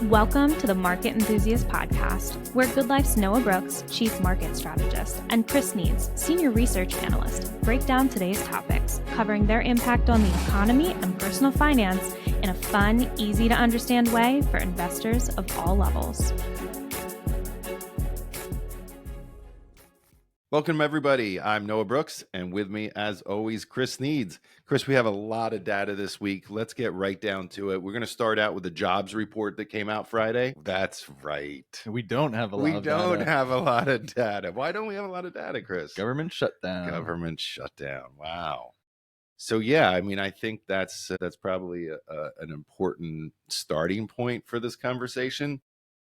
Welcome to the Market Enthusiast podcast, where Good Life's Noah Brooks, Chief Market Strategist, and Chris Needs, Senior Research Analyst, break down today's topics, covering their impact on the economy and personal finance in a fun, easy-to-understand way for investors of all levels. Welcome, everybody. I'm Noah Brooks, and with me, as always, Chris Needs. Chris, we have a lot of data this week. Let's get right down to it. We're going to start out with the jobs report that came out Friday. That's right. We don't have a lot of data. We don't have a lot of data. Why don't we have a lot of data, Chris? Government shutdown. Government shutdown. Wow. So, yeah, I mean, I think that's probably an important starting point for this conversation.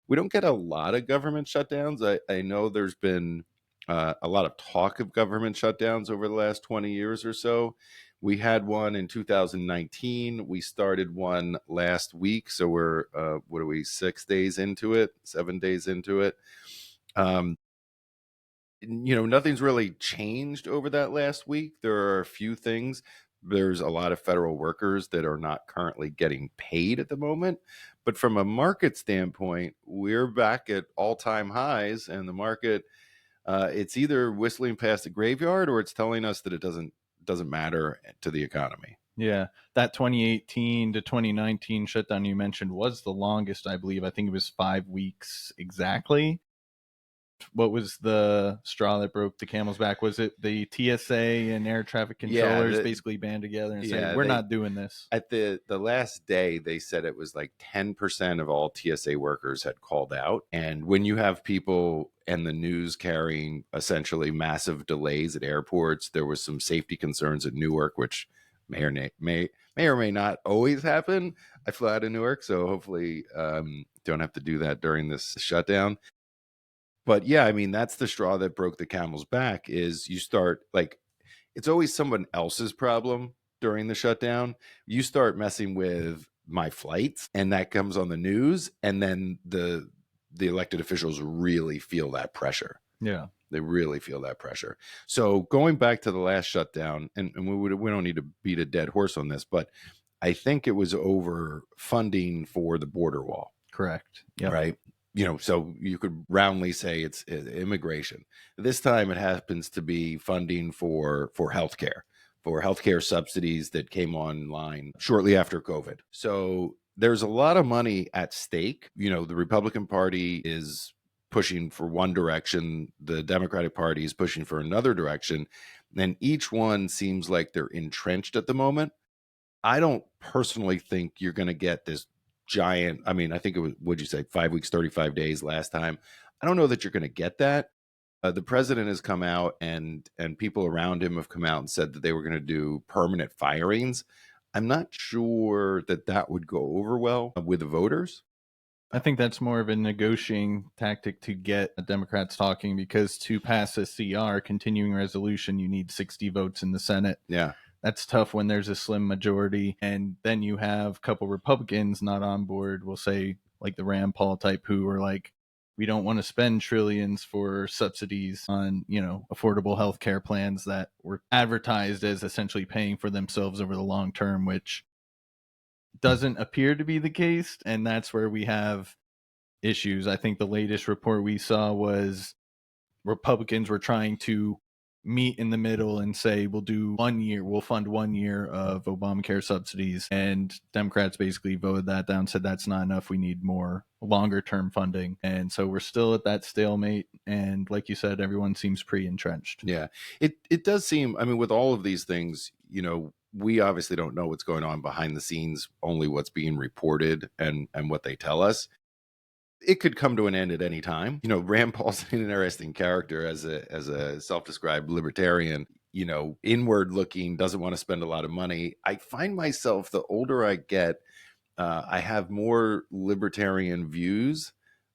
We don't get a lot of government shutdowns. I know there's been a lot of talk of government shutdowns over the last 20 years or so. We had one in 2019. We started one last week. So we're, 6 days into it, 7 days into it. Nothing's really changed over that last week. There are a few things. There's a lot of federal workers that are not currently getting paid at the moment. But from a market standpoint, we're back at all-time highs, and the market it's either whistling past the graveyard or it's telling us that it doesn't matter to the economy. Yeah, that 2018 to 2019 shutdown you mentioned was the longest, I believe. I think it was 5 weeks exactly. What was the straw that broke the camel's back? Was it the TSA and air traffic controllers basically band together and said, we're not doing this? At the last day, they said it was like 10% of all TSA workers had called out. And when you have people and the news carrying essentially massive delays at airports, there was some safety concerns at Newark, which may or may not always happen. I flew out of Newark, so hopefully don't have to do that during this shutdown. But yeah, I mean, that's the straw that broke the camel's back. Is you start it's always someone else's problem during the shutdown. You start messing with my flights, and that comes on the news, and then the elected officials really feel that pressure. Yeah, they really feel that pressure. So going back to the last shutdown, and we don't need to beat a dead horse on this, but I think it was over funding for the border wall. Correct. Yep. Right. So you could roundly say it's immigration. This time it happens to be funding for healthcare subsidies that came online shortly after COVID. So there's a lot of money at stake. The Republican Party is pushing for one direction. The Democratic Party is pushing for another direction. And each one seems like they're entrenched at the moment. I don't personally think you're going to get this giant, I think it was, what'd you say, 5 weeks, 35 days last time. I don't know that you're going to get that. The president has come out and people around him have come out and said that they were going to do permanent firings. I'm not sure that would go over well with the voters. I think that's more of a negotiating tactic to get Democrats talking, because to pass a CR, continuing resolution, you need 60 votes in the Senate. Yeah. That's tough when there's a slim majority. And then you have a couple Republicans not on board, we'll say like the Rand Paul type, who are like, we don't want to spend trillions for subsidies on, affordable healthcare plans that were advertised as essentially paying for themselves over the long term, which doesn't appear to be the case. And that's where we have issues. I think the latest report we saw was Republicans were trying to meet in the middle and say we'll fund 1 year of Obamacare subsidies, and Democrats basically voted that down, said that's not enough, we need more longer term funding. And so we're still at that stalemate, and like you said, everyone seems pretty entrenched. Yeah, it does seem, with all of these things, we obviously don't know what's going on behind the scenes, only what's being reported and what they tell us. It could come to an end at any time. Rand Paul's an interesting character as a self-described libertarian, inward looking, doesn't want to spend a lot of money. I find myself, the older I get, I have more libertarian views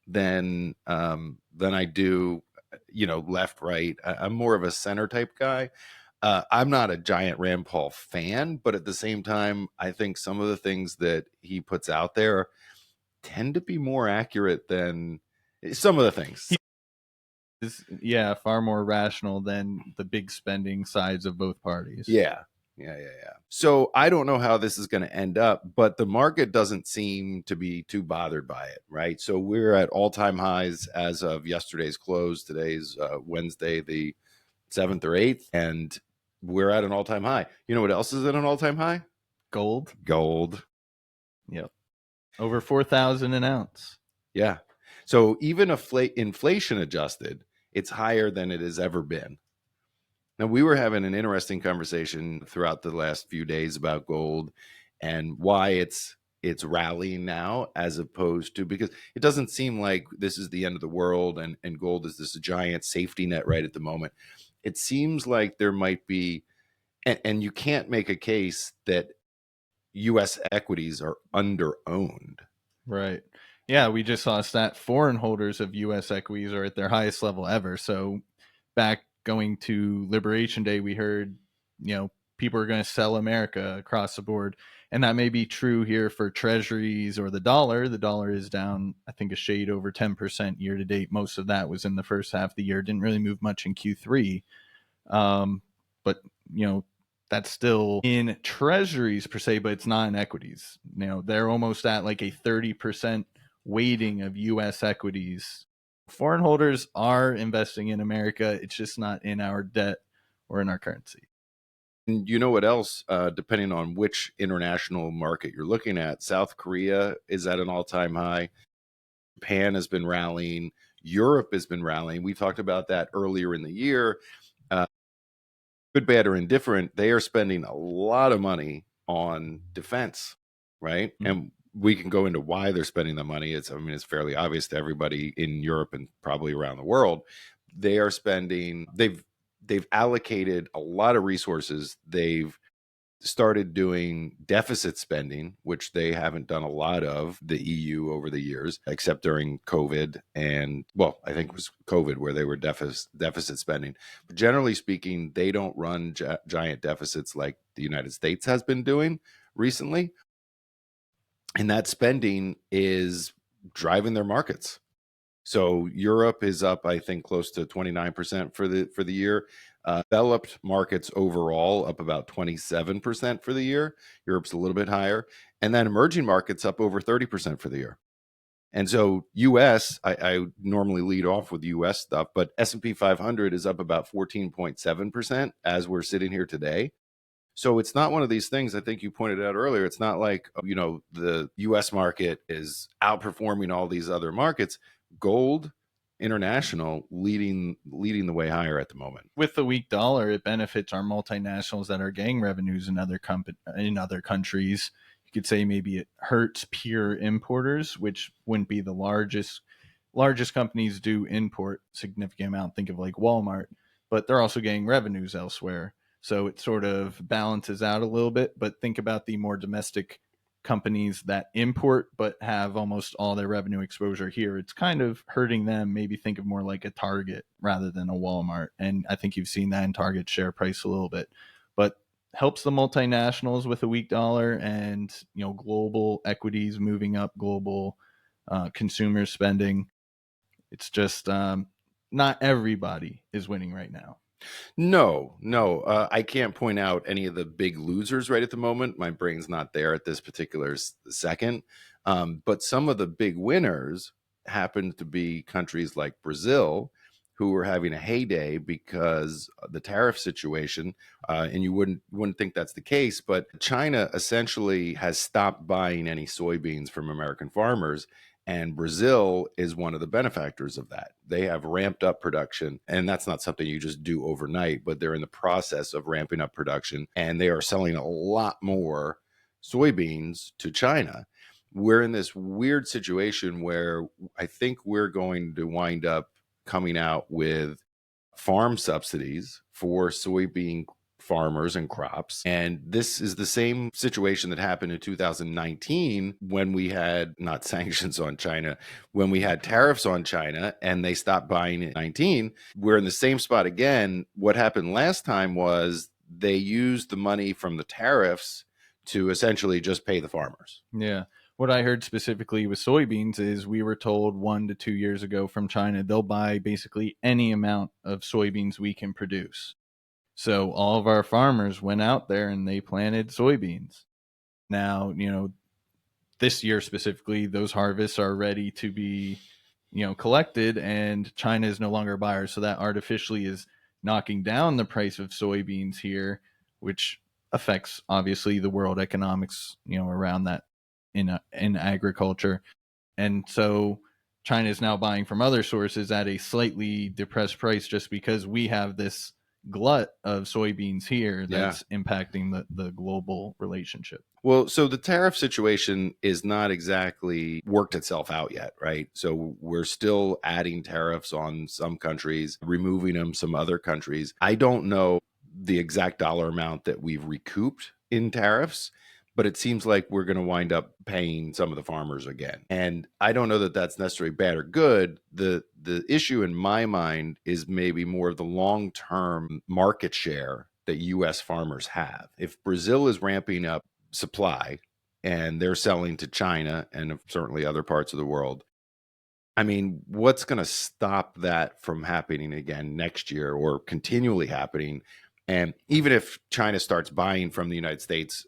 than I do, left, right. I'm more of a center type guy. I'm not a giant Rand Paul fan, but at the same time, I think some of the things that he puts out there tend to be more accurate than some of the things. Far more rational than the big spending sides of both parties. Yeah. Yeah. So I don't know how this is going to end up, but the market doesn't seem to be too bothered by it, right? So we're at all-time highs as of yesterday's close. Today's Wednesday, the 7th or 8th, and we're at an all-time high. You know what else is at an all-time high? Gold. Yep. Over 4,000 an ounce. Yeah. So even inflation adjusted, it's higher than it has ever been. Now, we were having an interesting conversation throughout the last few days about gold and why it's rallying now, as opposed to, because it doesn't seem like this is the end of the world and gold is this giant safety net right at the moment. It seems like there might be, and you can't make a case that U.S. equities are under-owned. Right. Yeah, we just saw a stat. Foreign holders of U.S. equities are at their highest level ever. So back going to Liberation Day, we heard, people are going to sell America across the board. And that may be true here for treasuries or the dollar. The dollar is down, I think, a shade over 10% year to date. Most of that was in the first half of the year. Didn't really move much in Q3. But, that's still in treasuries per se, but it's not in equities. They're almost at like a 30% weighting of U.S. equities. Foreign holders are investing in America. It's just not in our debt or in our currency. And you know what else? Depending on which international market you're looking at, South Korea is at an all-time high. Japan has been rallying. Europe has been rallying. We talked about that earlier in the year. Good, bad, or indifferent, they are spending a lot of money on defense, right? Mm-hmm. And we can go into why they're spending the money. It's fairly obvious to everybody in Europe and probably around the world. They are spending, they've allocated a lot of resources. They've started doing deficit spending, which they haven't done a lot of, the EU, over the years, except during COVID. And, well, I think it was COVID where they were deficit spending. But generally speaking, they don't run giant deficits like the United States has been doing recently. And that spending is driving their markets. So Europe is up, I think, close to 29% for the year. Developed markets overall up about 27% for the year. Europe's a little bit higher. And then emerging markets up over 30% for the year. And so U.S., I normally lead off with U.S. stuff, but S&P 500 is up about 14.7% as we're sitting here today. So it's not one of these things, I think you pointed out earlier, it's not like, the U.S. market is outperforming all these other markets. Gold international leading the way higher at the moment. With the weak dollar, it benefits our multinationals that are getting revenues in other countries. You could say maybe it hurts pure importers, which wouldn't be the largest companies do import significant amount. Think of like Walmart, but they're also getting revenues elsewhere. So it sort of balances out a little bit. But think about the more domestic companies that import but have almost all their revenue exposure here. It's kind of hurting them. Maybe think of more like a Target rather than a Walmart. And I think you've seen that in Target share price a little bit. But helps the multinationals with a weak dollar and, global equities moving up, global consumer spending. It's just not everybody is winning right now. No. I can't point out any of the big losers right at the moment. My brain's not there at this particular second. But some of the big winners happen to be countries like Brazil, who were having a heyday because of the tariff situation. And you wouldn't think that's the case, but China essentially has stopped buying any soybeans from American farmers. And Brazil is one of the benefactors of that. They have ramped up production, and that's not something you just do overnight, but they're in the process of ramping up production, and they are selling a lot more soybeans to China. We're in this weird situation where I think we're going to wind up coming out with farm subsidies for soybean farmers and crops. And this is the same situation that happened in 2019 when we had not sanctions on China, when we had tariffs on China and they stopped buying in 19. We're in the same spot again. What happened last time was they used the money from the tariffs to essentially just pay the farmers. Yeah. What I heard specifically with soybeans is we were told 1 to 2 years ago from China, they'll buy basically any amount of soybeans we can produce. So all of our farmers went out there and they planted soybeans. Now, this year specifically, those harvests are ready to be, collected, and China is no longer a buyer. So that artificially is knocking down the price of soybeans here, which affects obviously the world economics, around that in agriculture. And so China is now buying from other sources at a slightly depressed price just because we have this glut of soybeans here that's impacting the global relationship. Well, so the tariff situation is not exactly worked itself out yet, right? So we're still adding tariffs on some countries, removing them some other countries. I don't know the exact dollar amount that we've recouped in tariffs, but it seems like we're going to wind up paying some of the farmers again. And I don't know that that's necessarily bad or good. The issue in my mind is maybe more of the long-term market share that U.S. farmers have. If Brazil is ramping up supply and they're selling to China and certainly other parts of the world, I mean, what's going to stop that from happening again next year or continually happening? And even if China starts buying from the United States,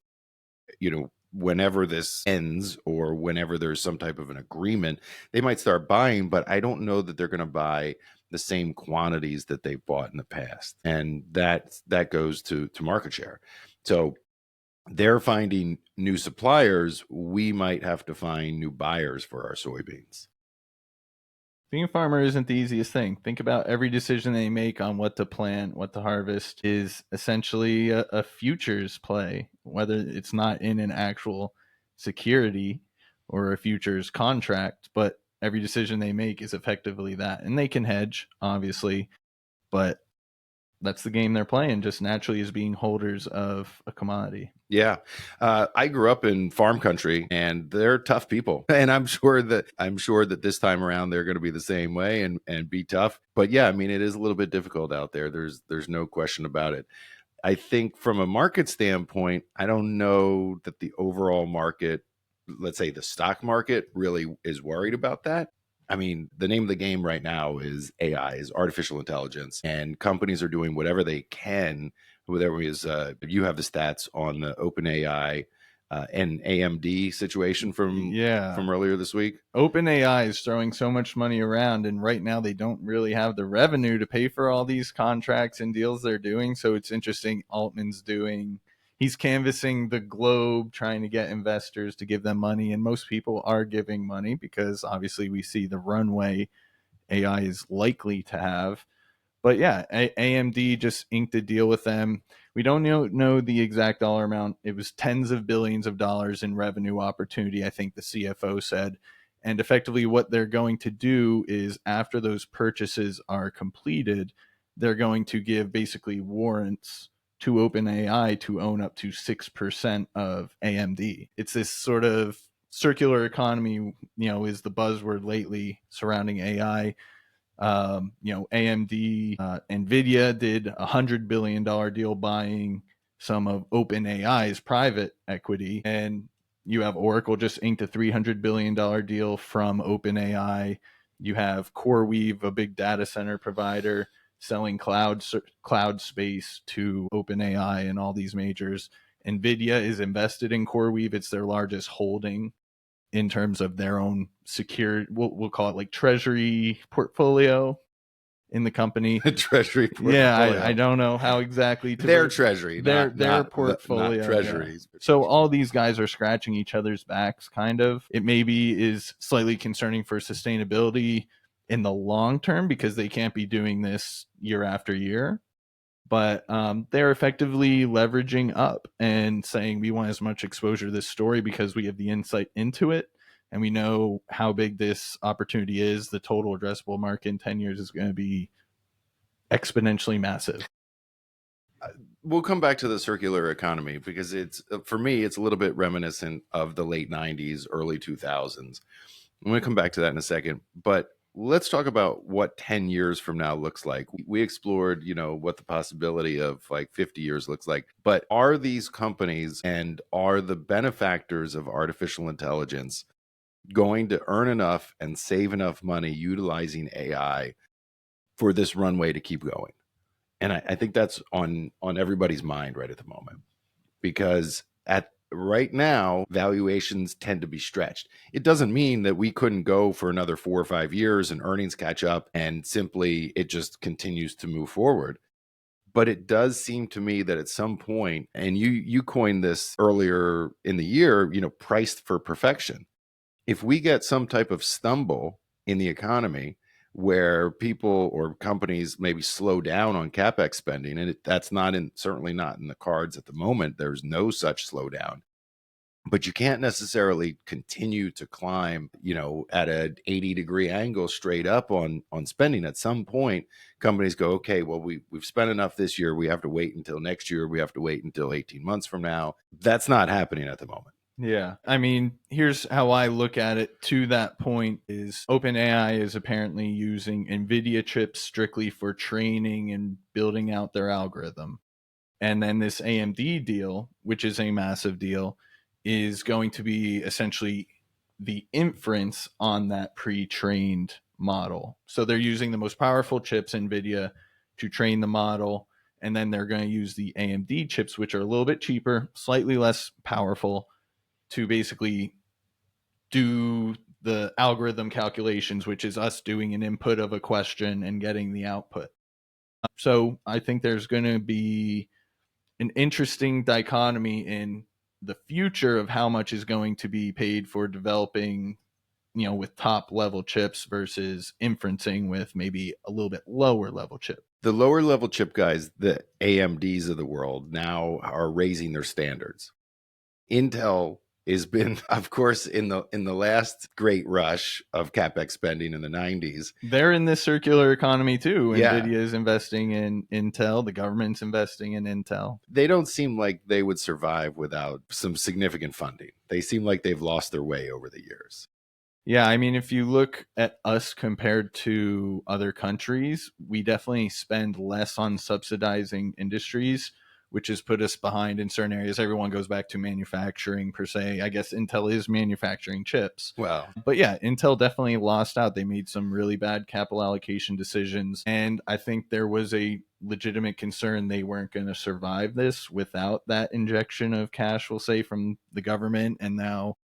whenever this ends or whenever there's some type of an agreement, they might start buying, but I don't know that they're going to buy the same quantities that they've bought in the past. And that goes to market share. So they're finding new suppliers. We might have to find new buyers for our soybeans. Being a farmer isn't the easiest thing. Think about every decision they make on what to plant, what to harvest is essentially a futures play, whether it's not in an actual security or a futures contract, but every decision they make is effectively that. And they can hedge, obviously, but that's the game they're playing, just naturally as being holders of a commodity. Yeah. I grew up in farm country and they're tough people. And I'm sure that this time around they're going to be the same way and be tough. But yeah, I mean, it is a little bit difficult out there. There's no question about it. I think from a market standpoint, I don't know that the overall market, let's say the stock market, really is worried about that. I mean, the name of the game right now is AI, is artificial intelligence, and companies are doing whatever they can. Whatever is, you have the stats on the OpenAI and AMD situation from earlier this week. OpenAI is throwing so much money around, and right now they don't really have the revenue to pay for all these contracts and deals they're doing. So it's interesting. He's canvassing the globe, trying to get investors to give them money, and most people are giving money because obviously we see the runway AI is likely to have. But yeah, AMD just inked a deal with them. We don't know the exact dollar amount. It was tens of billions of dollars in revenue opportunity, I think the CFO said. And effectively what they're going to do is after those purchases are completed, they're going to give basically warrants to OpenAI to own up to 6% of AMD. It's this sort of circular economy, is the buzzword lately surrounding AI. AMD, NVIDIA did a $100 billion deal buying some of OpenAI's private equity. And you have Oracle just inked a $300 billion deal from OpenAI. You have CoreWeave, a big data center provider, selling cloud space to OpenAI and all these majors. NVIDIA is invested in CoreWeave. It's their largest holding in terms of their own secure, we'll call it like treasury portfolio in the company. Treasury portfolio. Yeah, I don't know how exactly to their treasury, their portfolio, not treasuries. Yeah. So all these guys are scratching each other's backs, kind of. It maybe is slightly concerning for sustainability in the long term because they can't be doing this year after year. But they're effectively leveraging up and saying we want as much exposure to this story because we have the insight into it and we know how big this opportunity is. The total addressable market in 10 years is going to be exponentially massive. We'll come back to the circular economy because for me, it's a little bit reminiscent of the late 90s, early 2000s. I'm going to come back to that in a second, but let's talk about what 10 years from now looks like. We explored, what the possibility of like 50 years looks like. But are these companies and are the benefactors of artificial intelligence going to earn enough and save enough money utilizing AI for this runway to keep going? And I think that's on everybody's mind right at the moment, because at right now, valuations tend to be stretched. It doesn't mean that we couldn't go for another 4 or 5 years and earnings catch up and simply it just continues to move forward. But it does seem to me that at some point, and you coined this earlier in the year, priced for perfection. If we get some type of stumble in the economy where people or companies maybe slow down on capex spending, and that's certainly not in the cards at the moment. There's no such slowdown. But you can't necessarily continue to climb, at an 80-degree angle straight up on spending. At some point, companies go, okay, well, we've spent enough this year. We have to wait until next year. We have to wait until 18 months from now. That's not happening at the moment. Yeah. I mean, here's how I look at it to that point is OpenAI is apparently using NVIDIA chips strictly for training and building out their algorithm. And then this AMD deal, which is a massive deal, is going to be essentially the inference on that pre-trained model. So they're using the most powerful chips, NVIDIA, to train the model. And then they're going to use the AMD chips, which are a little bit cheaper, slightly less powerful, to basically do the algorithm calculations, which is us doing an input of a question and getting the output. So I think there's going to be an interesting dichotomy in the future of how much is going to be paid for developing, with top level chips versus inferencing with maybe a little bit lower level chip. The lower level chip guys, the AMDs of the world, now are raising their standards. Intel has been, of course, in the last great rush of capex spending in the 90s. They're in this circular economy too. Yeah. NVIDIA is investing in Intel. The government's investing in Intel. They don't seem like they would survive without some significant funding. They seem like they've lost their way over the years. Yeah, I mean, if you look at us compared to other countries, we definitely spend less on subsidizing industries, which has put us behind in certain areas. Everyone goes back to manufacturing per se. I guess Intel is manufacturing chips. Wow. But yeah, Intel definitely lost out. They made some really bad capital allocation decisions. And I think there was a legitimate concern they weren't going to survive this without that injection of cash, we'll say, from the government. And now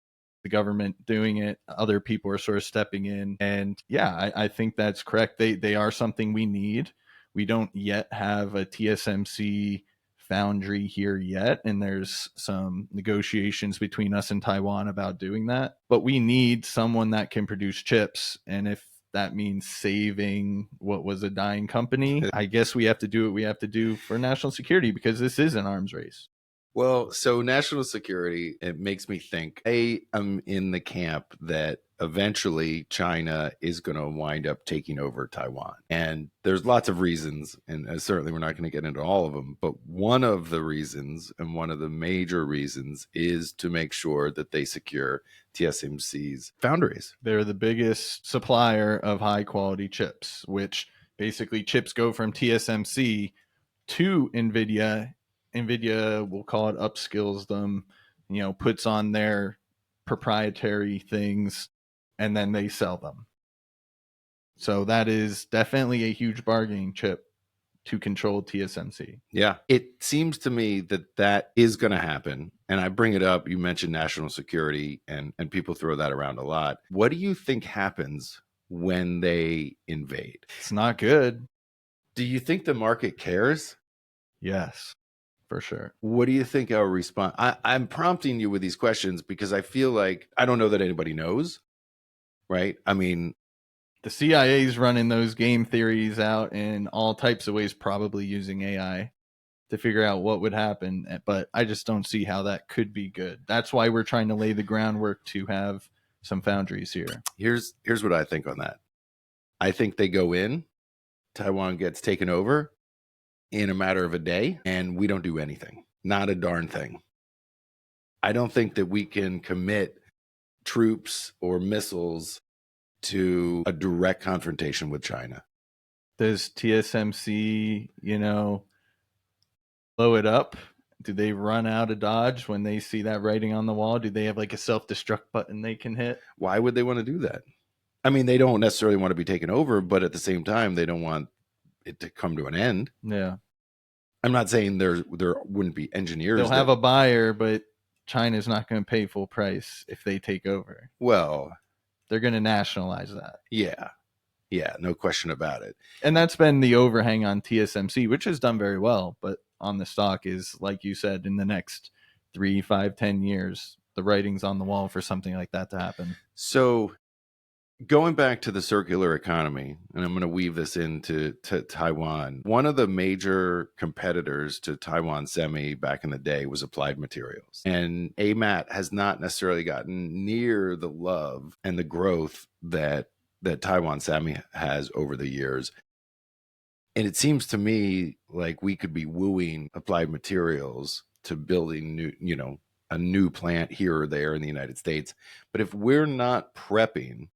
the government doing it, other people are sort of stepping in. And yeah, I think that's correct. They are something we need. We don't yet have a TSMC foundry here yet, and there's some negotiations between us and Taiwan about doing that. But we need someone that can produce chips, and if that means saving what was a dying company, I guess we have to do what we have to do for national security, because this is an arms race. Well, so national security, it makes me think, I am in the camp that eventually China is going to wind up taking over Taiwan. And there's lots of reasons, and certainly we're not going to get into all of them, but one of the reasons, and one of the major reasons, is to make sure that they secure TSMC's foundries. They're the biggest supplier of high quality chips, which basically chips go from TSMC to NVIDIA. NVIDIA, we'll call it, upskills them, puts on their proprietary things, and then they sell them. So that is definitely a huge bargaining chip to control TSMC. Yeah, it seems to me that is going to happen. And I bring it up, you mentioned national security, and people throw that around a lot. What do you think happens when they invade? It's not good. Do you think the market cares? Yes, for sure. What do you think our response? I'm prompting you with these questions because I feel like I don't know that anybody knows, right? I mean, the CIA is running those game theories out in all types of ways, probably using AI to figure out what would happen. But I just don't see how that could be good. That's why we're trying to lay the groundwork to have some foundries here. Here's what I think on that. I think they go in, Taiwan gets taken over in a matter of a day, and we don't do anything. Not a darn thing. I don't think that we can commit troops or missiles to a direct confrontation with China. Does TSMC, blow it up? Do they run out of Dodge when they see that writing on the wall? Do they have like a self-destruct button they can hit? Why would they want to do that? I mean, they don't necessarily want to be taken over, but at the same time, they don't want it to come to an end. Yeah. I'm not saying there wouldn't be engineers. They'll have a buyer, but China's not going to pay full price if they take over. Well, they're going to nationalize that. Yeah, no question about it. And that's been the overhang on TSMC, which has done very well, but on the stock is, like you said, in the next 3, 5, 10 years, the writing's on the wall for something like that to happen. So going back to the circular economy, and I'm going to weave this into Taiwan, one of the major competitors to Taiwan Semi back in the day was Applied Materials. And AMAT has not necessarily gotten near the love and the growth that Taiwan Semi has over the years. And it seems to me like we could be wooing Applied Materials to building a new plant here or there in the United States. But if we're not prepping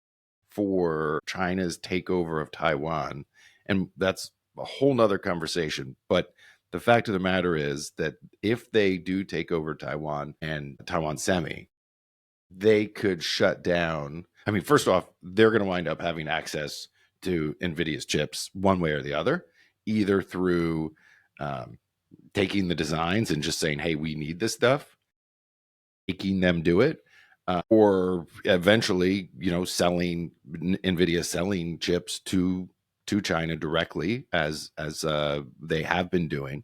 for China's takeover of Taiwan, and that's a whole nother conversation, but the fact of the matter is that if they do take over Taiwan and Taiwan Semi, they could shut down. I mean, first off, they're going to wind up having access to NVIDIA's chips one way or the other, either through taking the designs and just saying, hey, we need this stuff, making them do it, or eventually, selling NVIDIA selling chips to China directly as they have been doing.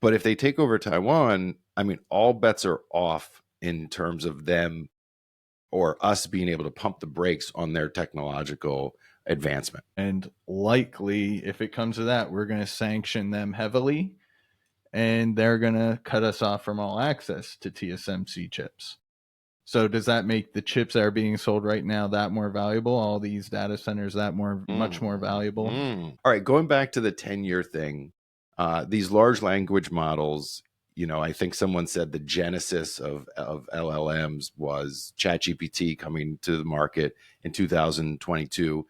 But if they take over Taiwan, I mean, all bets are off in terms of them or us being able to pump the brakes on their technological advancement. And likely, if it comes to that, we're going to sanction them heavily, and they're going to cut us off from all access to TSMC chips. So does that make the chips that are being sold right now that more valuable? All these data centers much more valuable? All right, going back to the 10-year thing, these large language models, I think someone said the genesis of LLMs was ChatGPT coming to the market in 2022.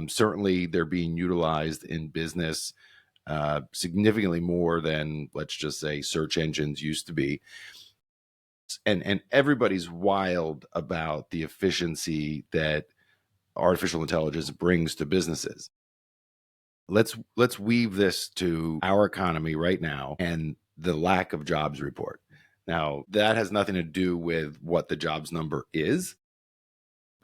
Certainly, they're being utilized in business significantly more than, let's just say, search engines used to be. And everybody's wild about the efficiency that artificial intelligence brings to businesses. Let's weave this to our economy right now and the lack of jobs report. Now, that has nothing to do with what the jobs number is.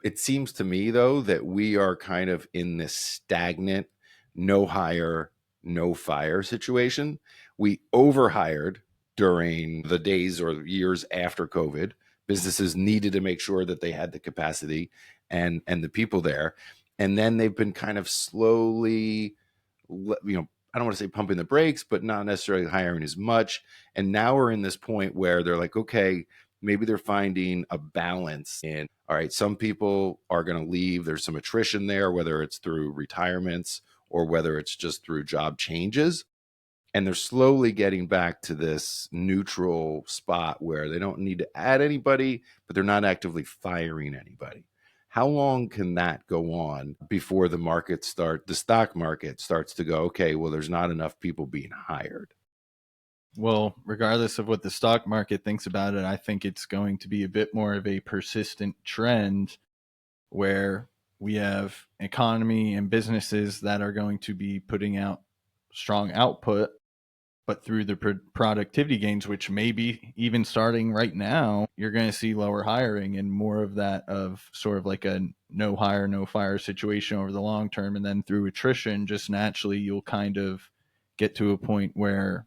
It seems to me, though, that we are kind of in this stagnant, no hire, no fire situation. We overhired during the days or years after COVID. Businesses needed to make sure that they had the capacity and the people there. And then they've been kind of slowly, I don't want to say pumping the brakes, but not necessarily hiring as much. And now we're in this point where they're like, okay, maybe they're finding a balance in, all right, some people are going to leave. There's some attrition there, whether it's through retirements or whether it's just through job changes. And they're slowly getting back to this neutral spot where they don't need to add anybody, but they're not actively firing anybody. How long can that go on before the stock market starts to go, okay, well, there's not enough people being hired? Well, regardless of what the stock market thinks about it, I think it's going to be a bit more of a persistent trend where we have economy and businesses that are going to be putting out strong output, but through the productivity gains, which may be even starting right now, you're going to see lower hiring and more of that of sort of like a no hire, no fire situation over the long term. And then through attrition, just naturally, you'll kind of get to a point where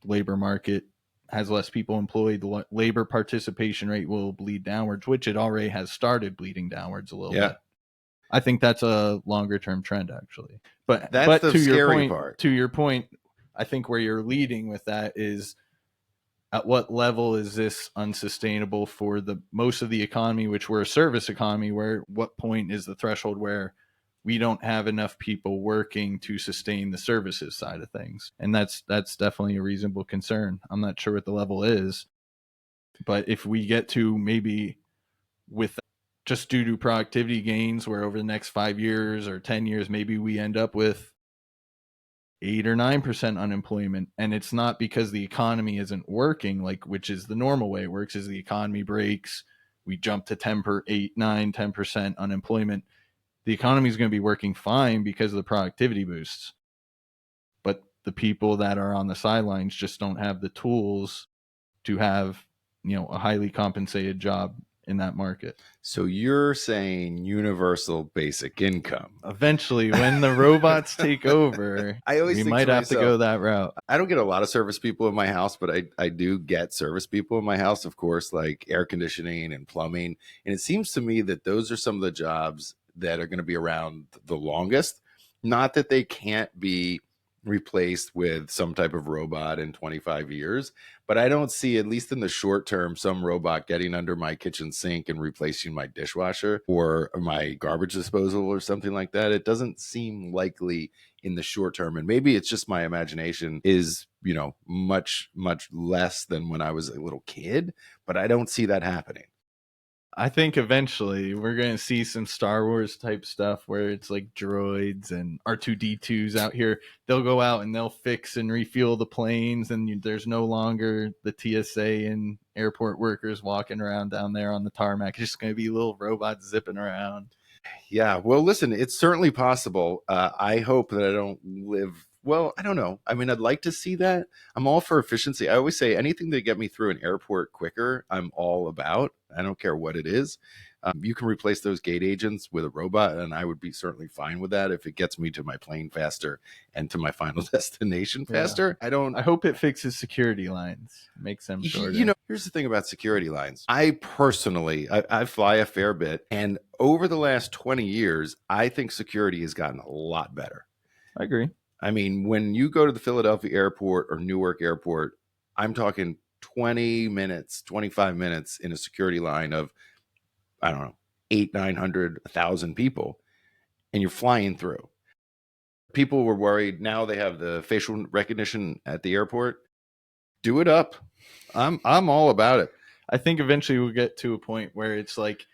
labor market has less people employed. The labor participation rate will bleed downwards, which it already has started bleeding downwards a little bit. I think that's a longer term trend, actually. But that's the scary part. To your point, I think where you're leading with that is at what level is this unsustainable for the most of the economy, which we're a service economy, where what point is the threshold where we don't have enough people working to sustain the services side of things? And that's definitely a reasonable concern. I'm not sure what the level is, but if we get to maybe with just due to productivity gains where over the next 5 years or 10 years, maybe we end up with 8 or 9% unemployment. And it's not because the economy isn't working, which is the normal way it works, is the economy breaks. We jump to 8, 9, 10% unemployment. The economy is going to be working fine because of the productivity boosts. the people that are on the sidelines just don't have the tools to have, a highly compensated job in that market. So you're saying universal basic income. Eventually, when the robots take over, I always we think might to have to myself, go that route. I don't get a lot of service people in my house, but I do get service people in my house, of course, like air conditioning and plumbing. And it seems to me that those are some of the jobs that are going to be around the longest. Not that they can't be replaced with some type of robot in 25 years, but I don't see, at least in the short term, some robot getting under my kitchen sink and replacing my dishwasher or my garbage disposal or something like that. It doesn't seem likely in the short term. And maybe it's just my imagination is, much, much less than when I was a little kid, but I don't see that happening. I think eventually we're going to see some Star Wars type stuff where it's like droids and R2-D2s out here. They'll go out and they'll fix and refuel the planes, and there's no longer the TSA and airport workers walking around down there on the tarmac. It's just going to be little robots zipping around. Yeah, well, listen, it's certainly possible. I hope that I don't live. Well, I don't know. I mean, I'd like to see that. I'm all for efficiency. I always say anything to get me through an airport quicker, I'm all about. I don't care what it is. You can replace those gate agents with a robot, and I would be certainly fine with that if it gets me to my plane faster and to my final destination faster. Yeah. I hope it fixes security lines, makes them shorter. Here's the thing about security lines. I personally, I fly a fair bit, and over the last 20 years, I think security has gotten a lot better. I agree. I mean, when you go to the Philadelphia airport or Newark airport, I'm talking 20 minutes, 25 minutes in a security line of, I don't know, 800, 900, 1,000 people, and you're flying through. People were worried. Now they have the facial recognition at the airport. Do it up. I'm all about it. I think eventually we'll get to a point where it's like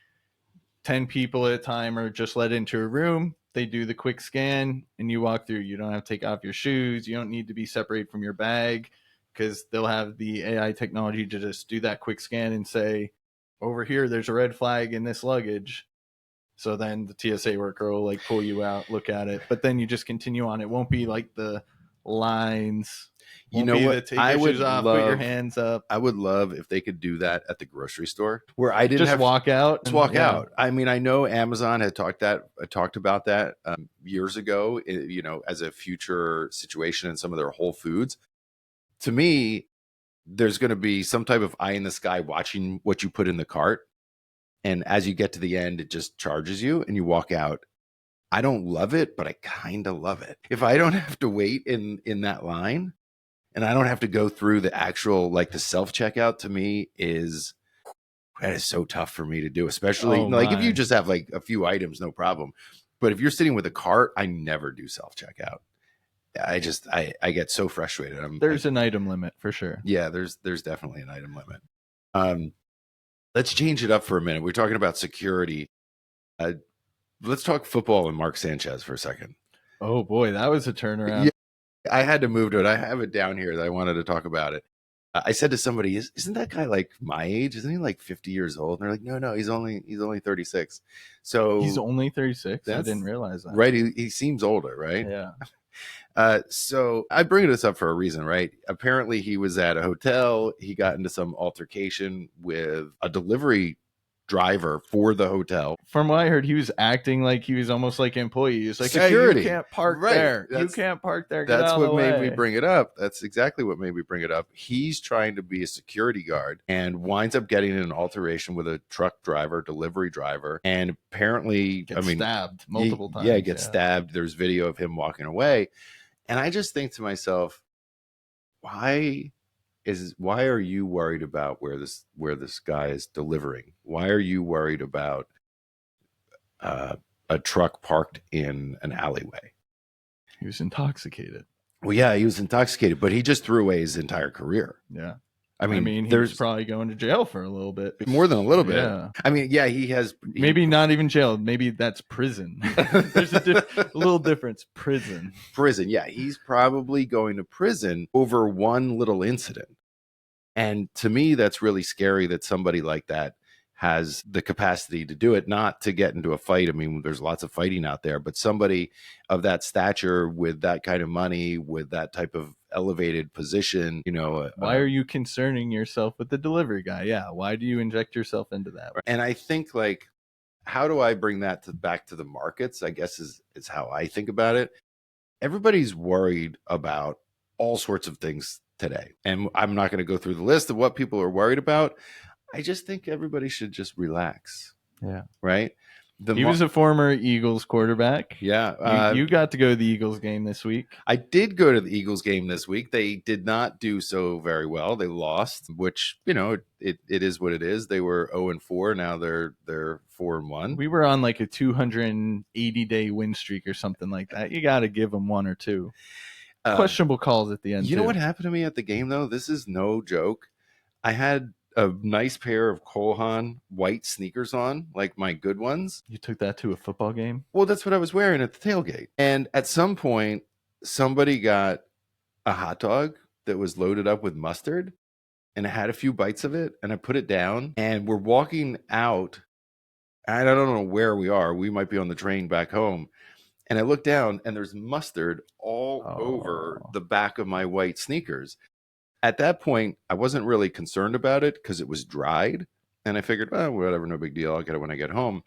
10 people at a time are just let into a room. They do the quick scan and you walk through. You don't have to take off your shoes. You don't need to be separated from your bag because they'll have the AI technology to just do that quick scan and say, over here, there's a red flag in this luggage. So then the TSA worker will like pull you out, look at it, but then you just continue on. It won't be like the lines. You know what? Take your shoes off, put your hands up. I would love if they could do that at the grocery store where I didn't just have walk out. Just walk out. I mean, I know Amazon had talked about that years ago, as a future situation in some of their Whole Foods. To me, there's going to be some type of eye in the sky watching what you put in the cart. And as you get to the end, it just charges you and you walk out. I don't love it, but I kind of love it. If I don't have to wait in that line and I don't have to go through the actual, like the self-checkout, to me that is so tough for me to do, especially if you just have like a few items, no problem. But if you're sitting with a cart, I never do self-checkout. I get so frustrated. There's an item limit for sure. Yeah, there's definitely an item limit. Let's change it up for a minute. We're talking about security. Let's talk football and Mark Sanchez for a second. Oh boy, that was a turnaround. Yeah, I had to move to it. I have it down here that I wanted to talk about it. I said to somebody, "Isn't that guy like my age? Isn't he like 50 years old?" And they're like, "No, he's only 36." So he's only 36. I didn't realize that. Right? He seems older, right? Yeah. So I bring this up for a reason, right? Apparently he was at a hotel. He got into some altercation with a delivery driver for the hotel. From what I heard, he was acting like he was almost like an employee. He was like, security. Hey, you can't park there. You can't park there. That's what made me bring it up. That's exactly what made me bring it up. He's trying to be a security guard and winds up getting in an alteration with a truck driver, delivery driver, and apparently, stabbed multiple times. Yeah, he gets stabbed. There's video of him walking away. And I just think to myself, why are you worried about where this guy is delivering? Why are you worried about a truck parked in an alleyway? He was intoxicated. Well, yeah, he was intoxicated, but he just threw away his entire career. Yeah. I mean, there's probably going to jail for a little bit. More than a little bit. Yeah. I mean, yeah, he has. Maybe not even jail. Maybe that's prison. There's a little difference. Prison. Yeah. He's probably going to prison over one little incident. And to me, that's really scary that somebody like that has the capacity to do it, not to get into a fight. I mean, there's lots of fighting out there, but somebody of that stature with that kind of money, with that type of elevated position, why are you concerning yourself with the delivery guy? Yeah. Why do you inject yourself into that? And I think, like, how do I bring that back to the markets, I guess is how I think about it. Everybody's worried about all sorts of things today. And I'm not going to go through the list of what people are worried about. I just think everybody should just relax. Yeah. Right. He was a former Eagles quarterback. Yeah. You got to go to the Eagles game this week. I did go to the Eagles game this week. They did not do so very well. They lost, which, it is what it is. They were 0-4. Now they're 4-1. We were on like a 280-day win streak or something like that. You got to give them one or two. Questionable calls at the end. You know what happened to me at the game, though? This is no joke. I had a nice pair of Cole Haan white sneakers on, like my good ones. You took that to a football game? Well, that's what I was wearing at the tailgate. And at some point, somebody got a hot dog that was loaded up with mustard, and I had a few bites of it, and I put it down, and we're walking out. And I don't know where we are. We might be on the train back home. And I look down, and there's mustard all over the back of my white sneakers. At that point, I wasn't really concerned about it because it was dried. And I figured, oh, whatever, no big deal. I'll get it when I get home.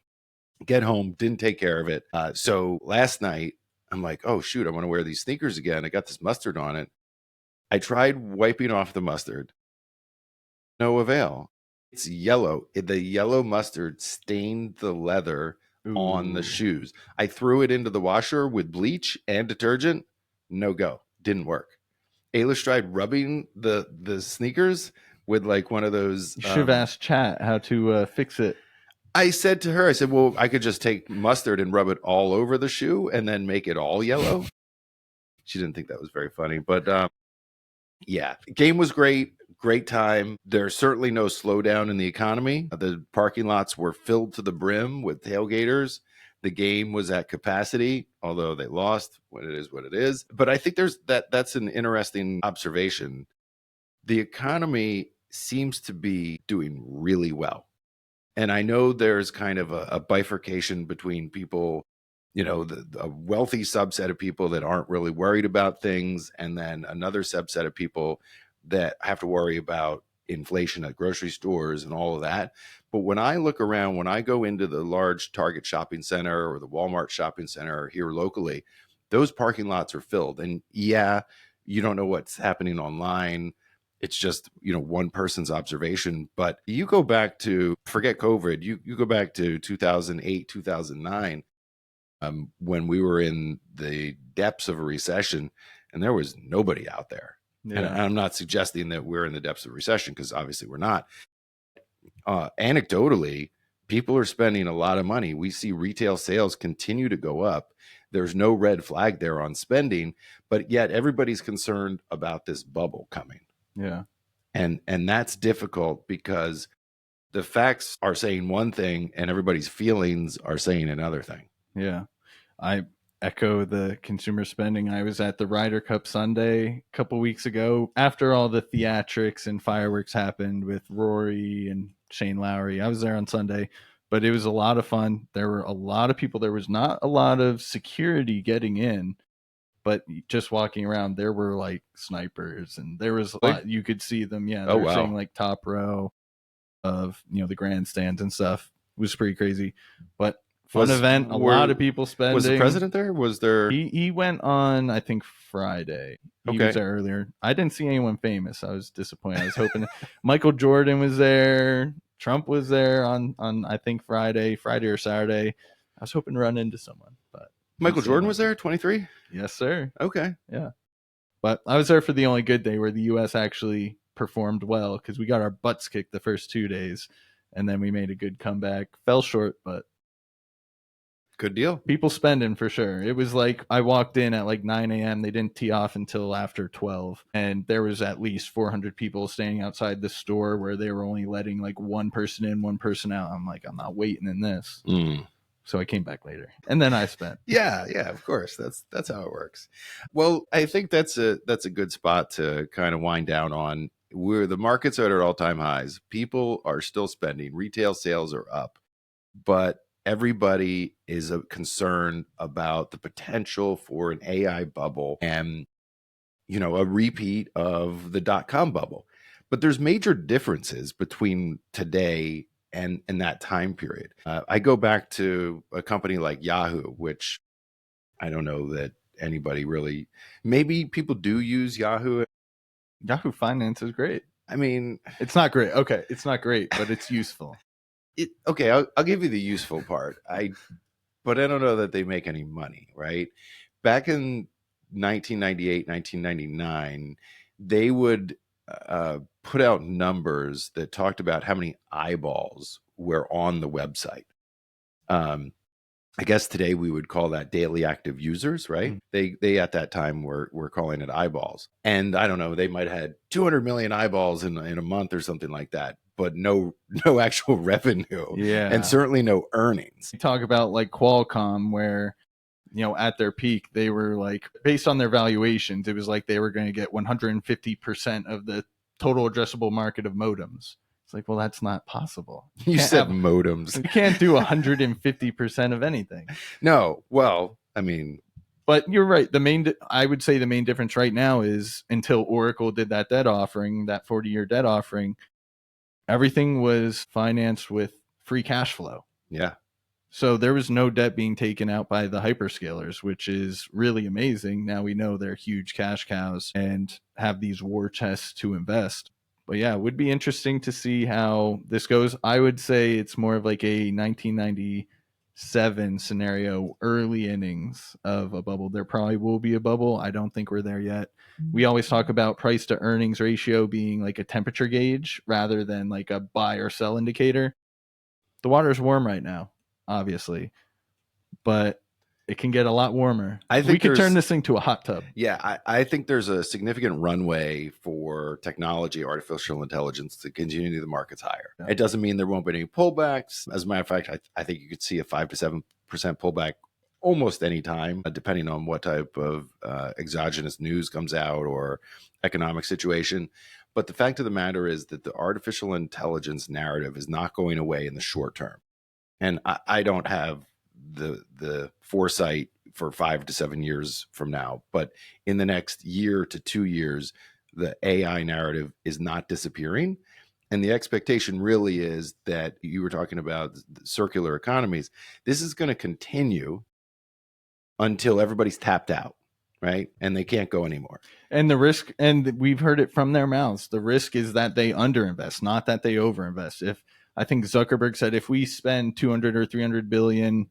Get home, didn't take care of it. So last night, I'm like, oh, shoot, I want to wear these sneakers again. I got this mustard on it. I tried wiping off the mustard. No avail. It's yellow. The yellow mustard stained the leather on the shoes. I threw it into the washer with bleach and detergent. No go. Didn't work. Ayla tried rubbing the sneakers with like one of those. You should have asked Chat how to fix it. I said to her, well, I could just take mustard and rub it all over the shoe and then make it all yellow. She didn't think that was very funny, but yeah, the game was great. Great time. There's certainly no slowdown in the economy. The parking lots were filled to the brim with tailgaters. The game was at capacity, although they lost. What it is. But I think that's an interesting observation. The economy seems to be doing really well. And I know there's kind of a bifurcation between people, a wealthy subset of people that aren't really worried about things, and then another subset of people that have to worry about inflation at grocery stores and all of that. But when I look around, when I go into the large Target shopping center or the Walmart shopping center here locally, those parking lots are filled. And yeah, you don't know what's happening online. It's just, one person's observation. But you go back to, forget COVID, you go back to 2008, 2009, when we were in the depths of a recession and there was nobody out there. Yeah. And I'm not suggesting that we're in the depths of recession, because obviously we're not. Anecdotally, people are spending a lot of money. We see retail sales continue to go up. There's no red flag there on spending, but yet everybody's concerned about this bubble coming. Yeah. And that's difficult because the facts are saying one thing and everybody's feelings are saying another thing. Yeah. I echo the consumer spending. I was at the Ryder Cup Sunday a couple weeks ago after all the theatrics and fireworks happened with Rory and Shane Lowry. I was there on Sunday, but it was a lot of fun. There were a lot of people. There was not a lot of security getting in, but just walking around, there were like snipers, and there was a lot. You could see them. Yeah. They were saying like top row of, the grandstands and stuff. It was pretty crazy, but fun event. A lot of people spending. Was the president there? Was there? He went on, I think, Friday. He was there earlier. I didn't see anyone famous. I was disappointed. I was hoping Michael Jordan was there. Trump was there on I think Friday or Saturday. I was hoping to run into someone, but Michael Jordan was there. 23. Yes, sir. Okay. Yeah, but I was there for the only good day where the U.S. actually performed well, because we got our butts kicked the first 2 days, and then we made a good comeback. Fell short, but. Good deal. People spending for sure. It was like I walked in at like 9 a.m. They didn't tee off until after 12. And there was at least 400 people standing outside the store where they were only letting like one person in, one person out. I'm like, I'm not waiting in this. So I came back later. And then I spent. Yeah, of course. That's how it works. Well, I think that's a good spot to kind of wind down on. where the markets are at all-time highs. People are still spending. Retail sales are up, but everybody is concerned about the potential for an AI bubble and, a repeat of the dot-com bubble. But there's major differences between today and that time period. I go back to a company like Yahoo, which I don't know that anybody really, maybe people do use Yahoo. Yahoo Finance is great. I mean, it's not great. Okay, it's not great, but it's useful. I'll give you the useful part. But I don't know that they make any money, right? Back in 1998, 1999, they would put out numbers that talked about how many eyeballs were on the website. I guess today we would call that daily active users, right? They at that time were calling it eyeballs. And I don't know, they might have had 200 million eyeballs in a month or something like that, but no actual revenue. Yeah. And certainly no earnings. You talk about like Qualcomm, where, at their peak, they were like, based on their valuations, it was like they were going to get 150% of the total addressable market of modems. It's like, well, that's not possible. You said modems. You can't do 150% of anything. No. Well, I mean, but you're right. I would say the main difference right now is until Oracle did that debt offering, that 40-year debt offering, everything was financed with free cash flow. Yeah. So there was no debt being taken out by the hyperscalers, which is really amazing. Now we know they're huge cash cows and have these war chests to invest. But yeah, it would be interesting to see how this goes. I would say it's more of like a 1997 scenario, early innings of a bubble. There probably will be a bubble. I don't think we're there yet. We always talk about price to earnings ratio being like a temperature gauge rather than like a buy or sell indicator. The water is warm right now, obviously, but it can get a lot warmer. I think we could turn this thing to a hot tub. Yeah, I think there's a significant runway for technology, artificial intelligence to continue the markets higher. Yeah. It doesn't mean there won't be any pullbacks. As a matter of fact, I think you could see a 5 to 7% pullback almost any time, depending on what type of exogenous news comes out or economic situation. But the fact of the matter is that the artificial intelligence narrative is not going away in the short term. And I don't have the foresight for 5 to 7 years from now, but in the next year to 2 years, the AI narrative is not disappearing. And the expectation really is that you were talking about circular economies. This is going to continue until everybody's tapped out, right? And they can't go anymore. And the risk, and we've heard it from their mouths, the risk is that they underinvest, not that they overinvest. I think Zuckerberg said, if we spend 200 or 300 billion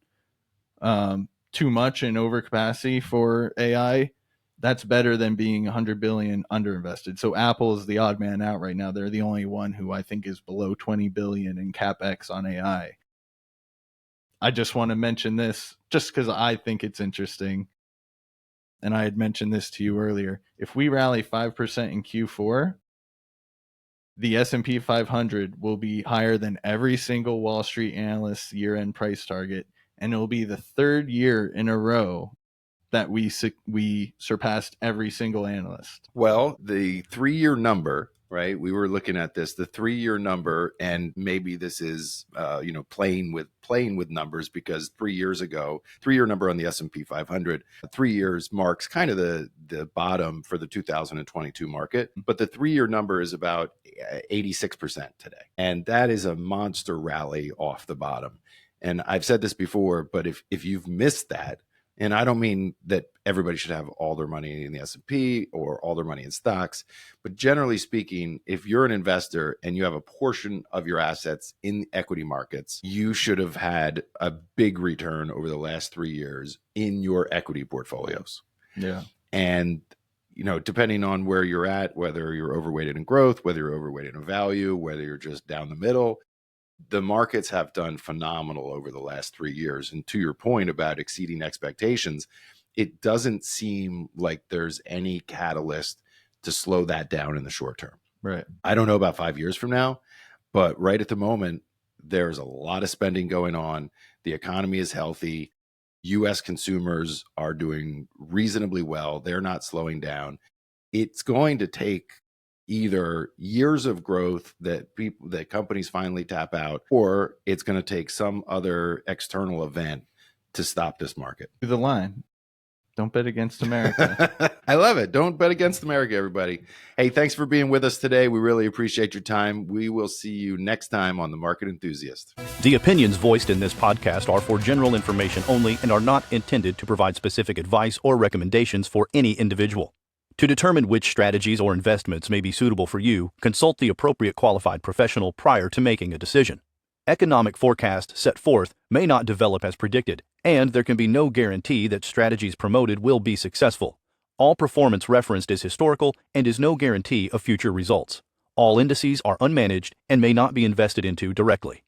too much in overcapacity for AI, that's better than being 100 billion underinvested. So Apple is the odd man out right now. They're the only one who I think is below 20 billion in CapEx on AI. I just want to mention this just because I think it's interesting. And I had mentioned this to you earlier. If we rally 5% in Q4, the S&P 500 will be higher than every single Wall Street analyst's year-end price target. And it will be the third year in a row that we surpassed every single analyst. Well, the 3-year number, right? We were looking at this, the 3-year number, and maybe this is, playing with numbers, because 3 years ago, 3-year number on the S&P 500, 3 years marks kind of the bottom for the 2022 market. But the 3-year number is about 86% today. And that is a monster rally off the bottom. And I've said this before, but if you've missed that, and I don't mean that everybody should have all their money in the S&P or all their money in stocks, but generally speaking, if you're an investor and you have a portion of your assets in equity markets, you should have had a big return over the last 3 years in your equity portfolios. Yeah. And, depending on where you're at, whether you're overweighted in growth, whether you're overweighted in value, whether you're just down the middle, the markets have done phenomenal over the last 3 years. And to your point about exceeding expectations, it doesn't seem like there's any catalyst to slow that down in the short term. Right. I don't know about 5 years from now, but right at the moment, there's a lot of spending going on. The economy is healthy. U.S. consumers are doing reasonably well. They're not slowing down. It's going to take either years of growth that companies finally tap out, or it's going to take some other external event to stop this market. The line. Don't bet against America. I love it. Don't bet against America, everybody. Hey, thanks for being with us today. We really appreciate your time. We will see you next time on The Market Enthusiast. The opinions voiced in this podcast are for general information only and are not intended to provide specific advice or recommendations for any individual. To determine which strategies or investments may be suitable for you, consult the appropriate qualified professional prior to making a decision. Economic forecasts set forth may not develop as predicted, and there can be no guarantee that strategies promoted will be successful. All performance referenced is historical and is no guarantee of future results. All indices are unmanaged and may not be invested into directly.